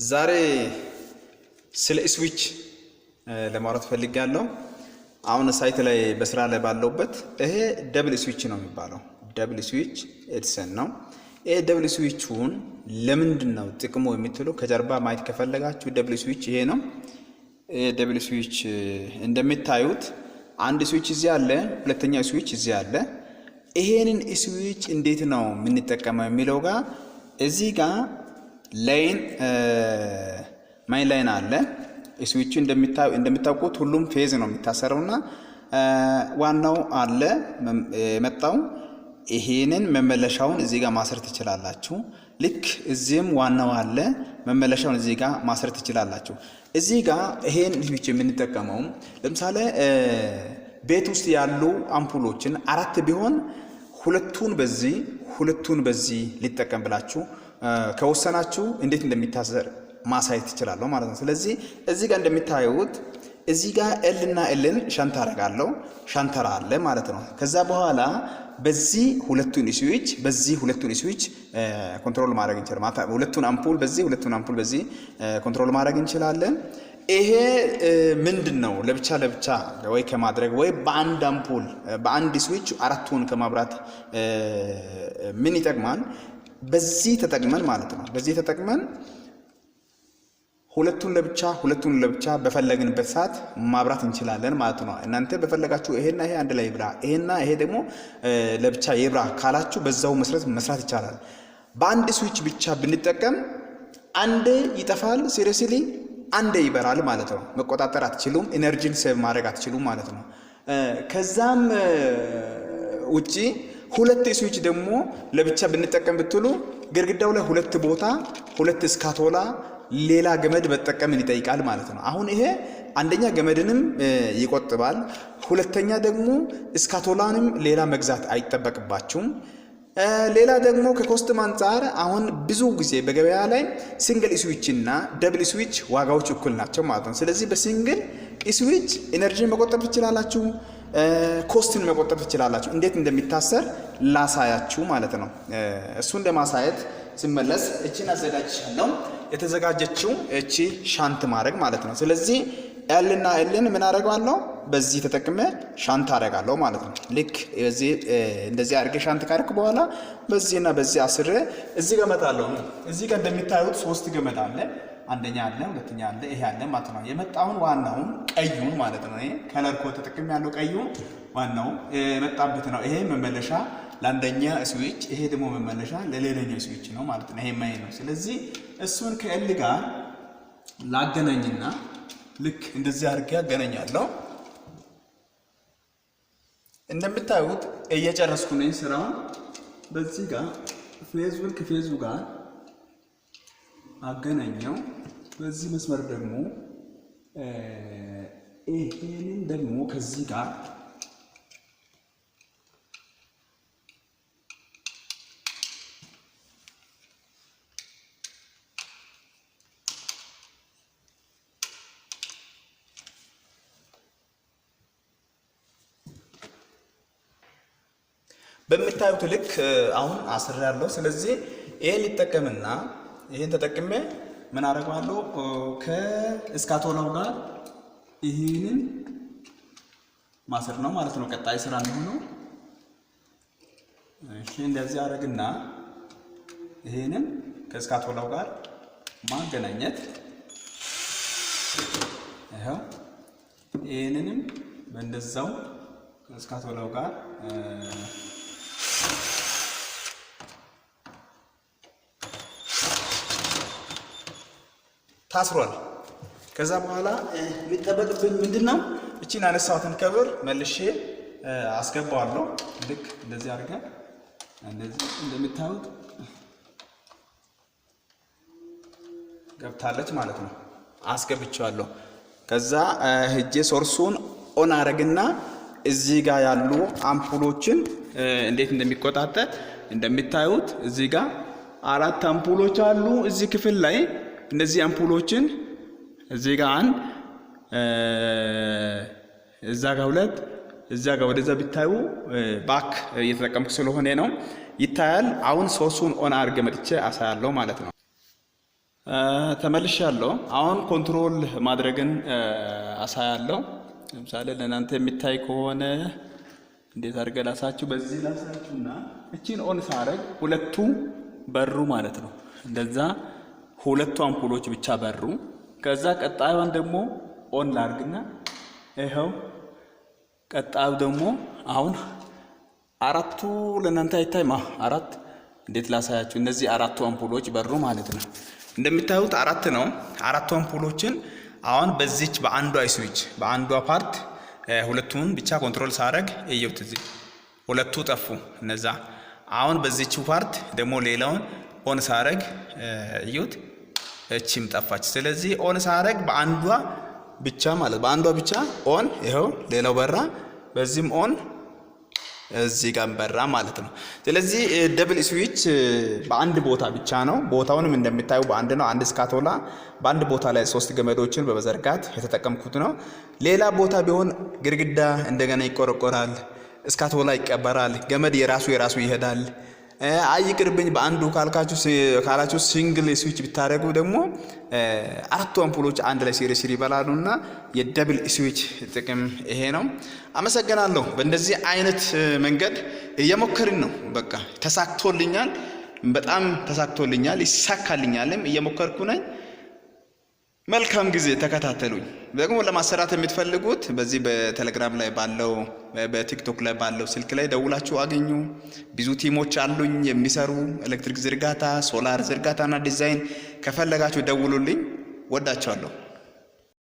ዛሬ ስለ ስዊች ለማውራት ፈልጋለሁ። አሁን ሳይት ላይ በስራ ላይ ባለውበት ይሄ ደብል ስዊች ነው የሚባለው። ደብል ስዊች ኤድሰን ነው። ይሄ ደብል ስዊቹን ለምንድነው ጥቅሙ የምትለው ከጀርባ ማየት ከፈለጋችሁ ደብል ስዊች ይሄ ነው። ይሄ ደብል ስዊች እንደምታዩት አንድ ስዊች እዚህ አለ፣ ሁለተኛ ስዊች እዚህ አለ። ይሄንን ስዊች እንዴት ነው የምንጠቀመው የሚለው ጋር እዚህ ጋር ላይን ማይ ላይን አለ። ስዊቹ እንደምታውቁት ሁሉም ፌዝ ነው የሚታሰረውና ዋናው አለ የመጣው ይሄንን መመለሻውን እዚህ ጋር ማሰር ትችላላችሁ። ልክ እዚህም ዋናው አለ መመለሻውን እዚህ ጋር ማሰር ትችላላችሁ። እዚህ ጋር ይሄን ስዊች የምንጠቀመው ለምሳሌ ቤት ውስጥ ያሉ አምፑሎችን አራት ቢሆን ሁለቱን በዚህ ሊጠቀም ብላችሁ ከወሰናችሁ እንዴት እንደሚታሰር ማሳየት ይችላል ማለት ነው። ስለዚህ እዚህ ጋር እንደምታዩት እዚህ ጋር ኤል እና ኤልን ሻንት አደርጋለሁ፣ ሻንተራ አለ ማለት ነው። ከዛ በኋላ በዚህ ሁለቱን ስዊች ኮንትሮል ማድረግ እንችላለን ማለት ሁለቱን አምፑል በዚህ ኮንትሮል ማድረግ እንችላለን። ይሄ ምንድነው ለብቻ ወይ ከማድረግ ወይ በአንድ አምፑል በአንድ ስዊች አራቱን ከማብራት ምን ይጠቅማል? በዚህ ተጠቅመን ማለት ነው። በዚህ ተጠቅመን ሁለቱን ለብቻ በፈለግንበት ሰዓት ማብራት እንችላለን ማለት ነው። እናንተ በፈለጋችሁ ይሄና ይሄ አንድ ላይ ይብራ፣ ይሄና ይሄ ደግሞ ለብቻ ይብራ ካላችሁ በዛው መስራት ይቻላል። በአንድ ስዊች ብቻ ብንጠቀም አንዴ ይጠፋል፣ ሲሪየስሊ አንዴ ይበራል ማለት ነው። መቆጣጠር አትችሉም፣ ኤነርጂን ሴቭ ማድረግ አትችሉም ማለት ነው። ከዛም ውጪ ሁለት ስዊች ደግሞ ለብቻ ብንጠቀም ብትሉ ግድግዳው ላይ ሁለት ስካቶላ ሌላ ገመድ መጠቀምን ይጠይቃል ማለት ነው። አሁን ይሄ አንደኛ ገመድንም ይቆጥባል፣ ሁለተኛ ደግሞ ስካቶላንም ሌላ መግዛት አይጠበቅባችሁም። ሌላ ደግሞ ከኮስትም አንፃር አሁን ብዙ ጊዜ በገበያ ላይ ሲንግል ስዊች እና ደብል ስዊች ዋጋዎች እኩል ናቸው ማለት ነው። ስለዚህ በሲንግል ስዊች ኤነርጂን መቆጠብ ትችላላችሁ፣ ኮስትን መቆጠብ ትችላላችሁ። እንዴት እንደሚታሰር ላሳያችሁ ማለት ነው። እሱን ለማሳየት ሲመለስ እቺን አዘጋጅቻለሁ። የተዘጋጀችው እቺ ሻንት ማድረግ ማለት ነው። ስለዚህ ኤልና ኤልን ምን አደርጋለሁ? በዚህ ተጠቅሜ ሻንት አደርጋለሁ ማለት ነው። ልክ እንደዚህ አድርጌ ሻንት ካደረኩ በኋላ በዚህና በዚህ አስሬ እዚህ ጋር እመጣለሁ። እዚህ ጋር እንደሚታዩት 3 ገመድ አለ። አንደኛ አለ፣ ሁለተኛ አለ፣ ይሄ አለ ማለት ነው። የመጣውን ዋናውን ቀዩን ማለት ነው። ይሄ ከለር ኮድ ተጠቅሜ ያለው ቀዩን ዋናው የመጣበት ነው። ይሄ መመለሻ ለአንደኛ ስዊች፣ ይሄ ደግሞ መመለሻ ለሌላኛው ስዊች ነው ማለት ነው። ይሄ ማይ ነው። ስለዚህ እሱን ከኤል ጋር ላገናኝና ልክ እንደዚህ አድርጌ አገናኛለሁ። እንደምታዩት እየጨረስኩ ነኝ ስራውን። በዚህ ጋር ፌዙን ከፌዙ ጋር አገናኘው። በዚህ መስመር ደግሞ ይሄንን ደግሞ ከዚህ ጋር በሚታዩት ልክ አሁን አስሬያለሁ። ስለዚህ ይሄን ሊጠቀምና ይሄን ተጠቅሜ ምን አደርጋለሁ? ከስካቶላው ጋር ይሄንን ማሰር ነው ማለት ነው። ቀጣይ ስራ የሚሆነው እሺ፣ እንደዚህ አደርግና ይሄንን ከስካቶላው ጋር ማገናኘት። ይሄው ይሄንንም በእንደዛው ከስካቶላው ጋር ታስሯል። ከዛ በኋላ የሚጠበቅብን ምንድነው? እቺን አነሳሁትን ከብር መልሼ አስገባዋለሁ። ልክ እንደዚህ አድርገን እንደዚህ እንደምታዩት ገብታለች ማለት ነው። አስገብቻለሁ። ከዛ ሄጄ ሶርሱን ኦን አረግና እዚህ ጋር ያሉ አምፑሎችን እንዴት እንደሚቆጣጠር እንደምታዩት እዚህ ጋር 4 አምፑሎች አሉ እዚህ ክፍል ላይ። እነዚህ አምፑሎችን እዚህ ጋር አንድ፣ እዛ ጋር 2፣ እዛ ጋር ወደዛ ቢታዩ ባክ እየተጠቀምኩ ስለሆነ ነው ይታያል። አሁን ሶርሱን ኦን አድርጌ መጥቼ አሳያለሁ ማለት ነው። ተመልሻለሁ። አሁን ኮንትሮል ማድረግን አሳያለሁ። ለምሳሌ ለእናንተ የሚታይ ከሆነ እንዴት አድርገህ ላሳችሁ። በዚህ ላሳችሁና እቺን ኦን ሳረግ ሁለቱ በሩ ማለት ነው። እንደዛ ሁለቱ አምፖሎች ብቻ በሩ። ከዛ ቀጣዩን ደግሞ ኦን ላርግና ይሄው ቀጣዩ ደግሞ አሁን አራቱ ለእናንተ አይታይማ። አራት እንዴት ላሳያችሁ። እነዚህ አራቱ አምፖሎች በሩ ማለት ነው። እንደምታዩት አራት ነው። አራቱ አምፖሎችን አሁን በዚች በአንዷ ስዊች በአንዷ ፓርት ሁለቱን ብቻ ኮንትሮል ሳረግ እዩት። እዚህ ሁለቱ ጠፉ እነዛ። አሁን በዚች ፓርት ደግሞ ሌላውን ኦን ሳረግ እዩት፣ እቺም ጠፋች። ስለዚህ ኦን ሳረግ በአንዷ ብቻ ማለት በአንዷ ብቻ ኦን፣ ይሄው ሌላው በራ፣ በዚህም ኦን እዚህ ጋር በራ ማለት ነው። ስለዚህ ደብል ስዊች በአንድ ቦታ ብቻ ነው። ቦታውንም እንደምታዩ በአንድ ነው። አንድ ስካቶላ በአንድ ቦታ ላይ 3 ገመዶችን በመዘርጋት የተጠቀምኩት ነው። ሌላ ቦታ ቢሆን ግድግዳ እንደገና ይቆረቆራል፣ ስካቶላ ይቀበራል፣ ገመድ የራሱ ይሄዳል። አይቅርብኝ በአንዱ ካላችሁ ሲንግል ስዊች ብታደርጉ ደግሞ አራቱ አምፖሎች አንድ ላይ ሲሪ ይበላሉና የደብል ስዊች ጥቅም ይሄ ነው። አመሰግናለሁ። በእንደዚህ አይነት መንገድ እየሞከርን ነው። በቃ ተሳክቶልኛል፣ በጣም ተሳክቶልኛል፣ ይሳካልኛልም፣ እየሞከርኩ ነኝ። መልካም ጊዜ፣ ተከታተሉኝ። ደግሞ ለማሰራት የምትፈልጉት በዚህ በቴሌግራም ላይ ባለው በቲክቶክ ላይ ባለው ስልክ ላይ ደውላችሁ አገኙ። ብዙ ቲሞች አሉኝ የሚሰሩ ኤሌክትሪክ ዝርጋታ፣ ሶላር ዝርጋታና ዲዛይን። ከፈለጋችሁ ደውሉልኝ። ወዳችኋለሁ።